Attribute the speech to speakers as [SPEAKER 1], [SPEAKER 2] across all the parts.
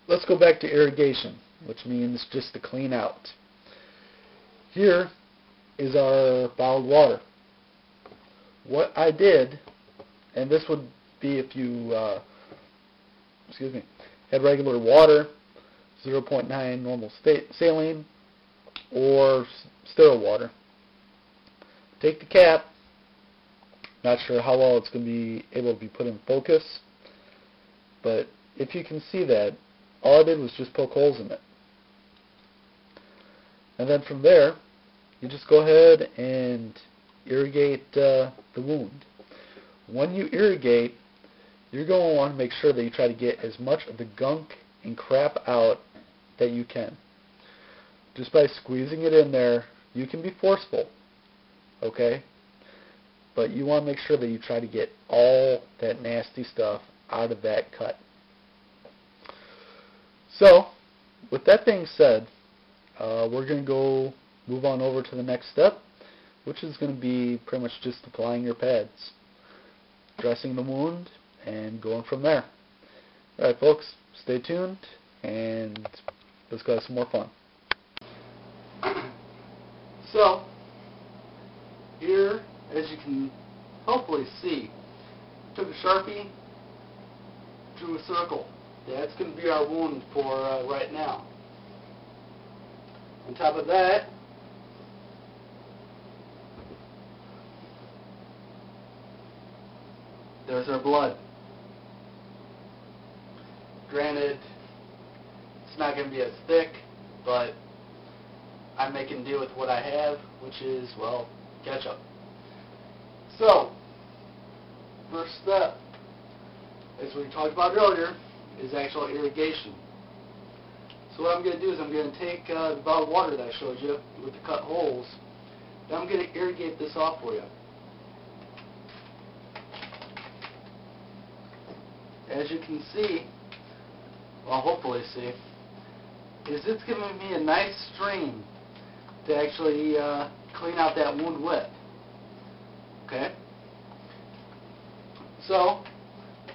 [SPEAKER 1] let's go back to irrigation, which means just to clean out. Here is our bottled water. What I did, and this would be if you had regular water, 0.9 normal saline, or sterile water. Take the cap. Not sure how well it's going to be able to be put in focus, but if you can see that, all I did was just poke holes in it. And then from there, you just go ahead and irrigate the wound. When you irrigate, you're going to want to make sure that you try to get as much of the gunk and crap out that you can. Just by squeezing it in there, you can be forceful, okay? But you want to make sure that you try to get all that nasty stuff out of that cut. So, with that being said, we're going to go move on over to the next step, which is going to be pretty much just applying your pads, dressing the wound, and going from there. Alright folks, stay tuned, and let's go have some more fun. So, here, as you can hopefully see, took a Sharpie, drew a circle. That's going to be our wound for right now. On top of that, there's our blood. Granted, it's not going to be as thick, but I'm making do with what I have, which is, well, ketchup. So, first step, as we talked about earlier, is actual irrigation. So what I'm going to do is I'm going to take the bottled water that I showed you with the cut holes, then I'm going to irrigate this off for you. As you can see, well, hopefully see, is it's giving me a nice stream to actually clean out that wound with. Okay? So,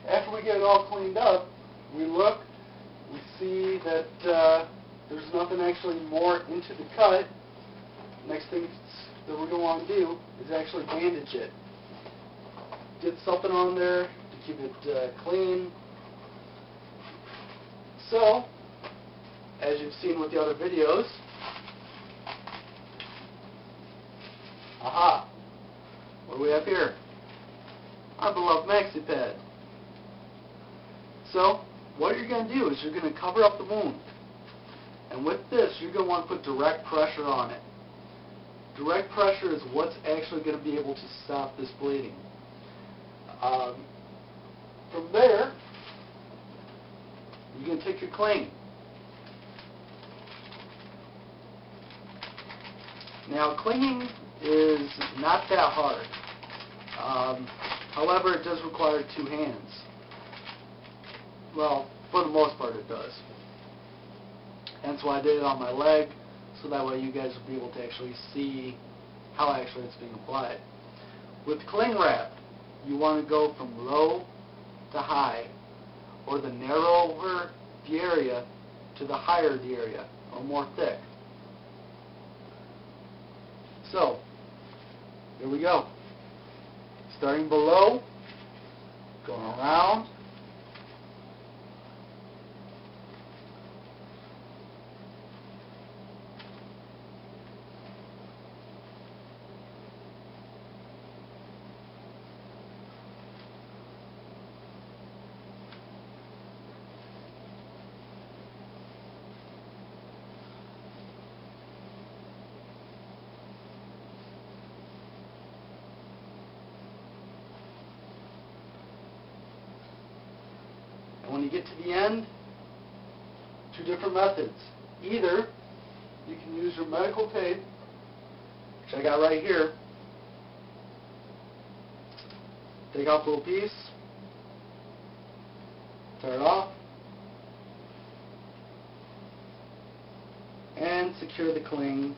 [SPEAKER 1] after we get it all cleaned up, we look, we see that there's nothing actually more into the cut. Next thing that we're going to want to do is actually bandage it. Get something on there to keep it clean. So, as you've seen with the other videos, aha, what do we have here? Our beloved maxi pad. So, what you're going to do is you're going to cover up the wound. And with this, you're going to want to put direct pressure on it. Direct pressure is what's actually going to be able to stop this bleeding. From there, you're going to take your cling. Now, clinging is not that hard. However, it does require two hands. Well, for the most part it does. Hence why I did it on my leg, so that way you guys will be able to actually see how actually it's being applied. With cling wrap, you want to go from low to high, or the narrower the area to the higher the area, or more thick. So, here we go. Starting below, going around, when you get to the end, two different methods. Either you can use your medical tape, which I got right here, take off a little piece, tear it off, and secure the cling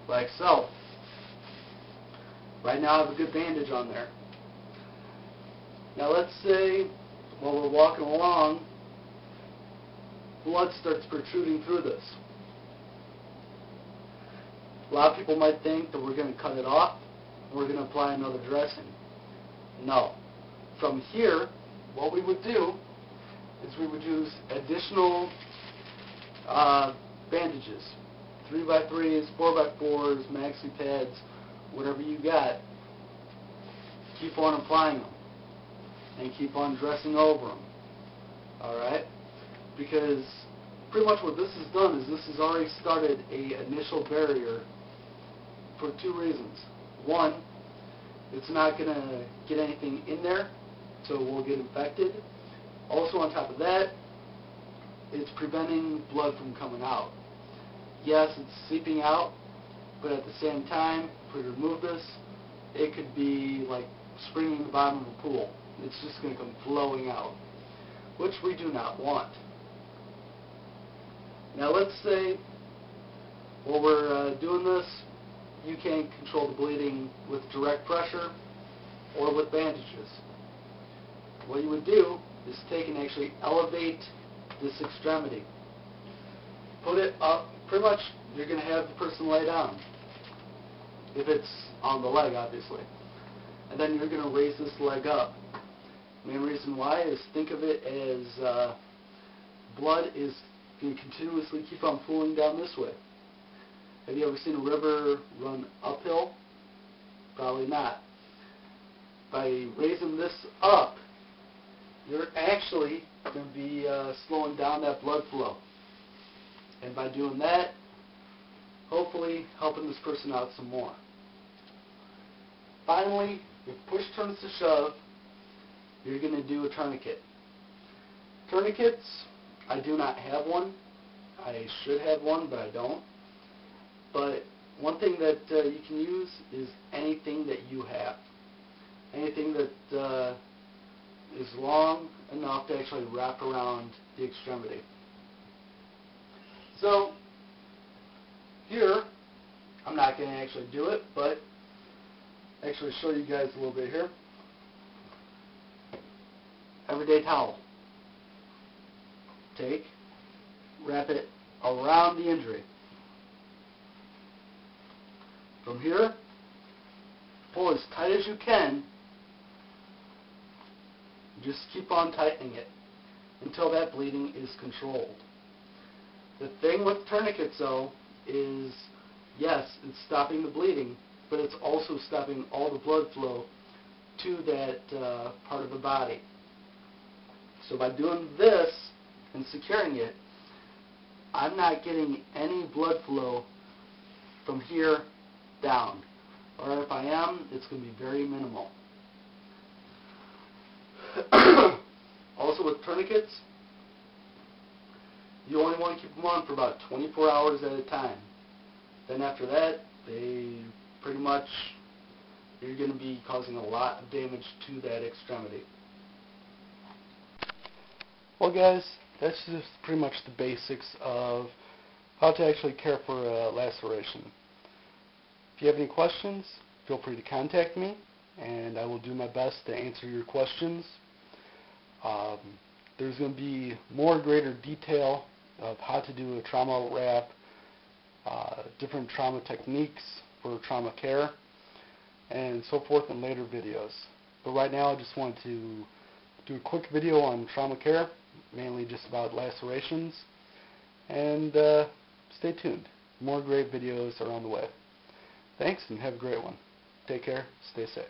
[SPEAKER 1] like so. Right now I have a good bandage on there. Now let's say while we're walking along, blood starts protruding through this. A lot of people might think that we're going to cut it off and we're going to apply another dressing. No. From here, what we would do is we would use additional bandages, 3x3s, 4x4s, maxi pads, whatever you got. Keep on applying them and keep on dressing over them. Alright? Because pretty much what this has done is this has already started a initial barrier for two reasons. One, it's not going to get anything in there, so it will get infected. Also on top of that, it's preventing blood from coming out. Yes, it's seeping out, but at the same time, if we remove this, it could be like springing the bottom of a pool. It's just going to come flowing out, which we do not want. Now let's say while we're doing this, you can't control the bleeding with direct pressure or with bandages. What you would do is take and actually elevate this extremity. Put it up, pretty much you're going to have the person lay down, if it's on the leg obviously. And then you're going to raise this leg up. The main reason why is think of it as blood is going to continuously keep on flowing down this way. Have you ever seen a river run uphill? Probably not. By raising this up, you're actually going to be slowing down that blood flow. And by doing that, hopefully helping this person out some more. Finally, if push turns to shove, you're going to do a tourniquet. Tourniquets, I do not have one. I should have one, but I don't. But one thing that you can use is anything that you have. Anything that is long enough to actually wrap around the extremity. So, here, I'm not going to actually do it, but actually show you guys a little bit here. Everyday towel. Take, wrap it around the injury. From here, pull as tight as you can. Just keep on tightening it until that bleeding is controlled. The thing with tourniquets, though, is yes, it's stopping the bleeding, but it's also stopping all the blood flow to that part of the body. So by doing this and securing it, I'm not getting any blood flow from here down. Or if I am, it's going to be very minimal. Also with tourniquets, you only want to keep them on for about 24 hours at a time. Then after that, they pretty much, you're going to be causing a lot of damage to that extremity. Well guys, that's just pretty much the basics of how to actually care for a laceration. If you have any questions, feel free to contact me, and I will do my best to answer your questions. There's going to be more greater detail of how to do a trauma wrap, different trauma techniques for trauma care, and so forth in later videos. But right now I just wanted to do a quick video on trauma care, mainly just about lacerations, and stay tuned. More great videos are on the way. Thanks, and have a great one. Take care. Stay safe.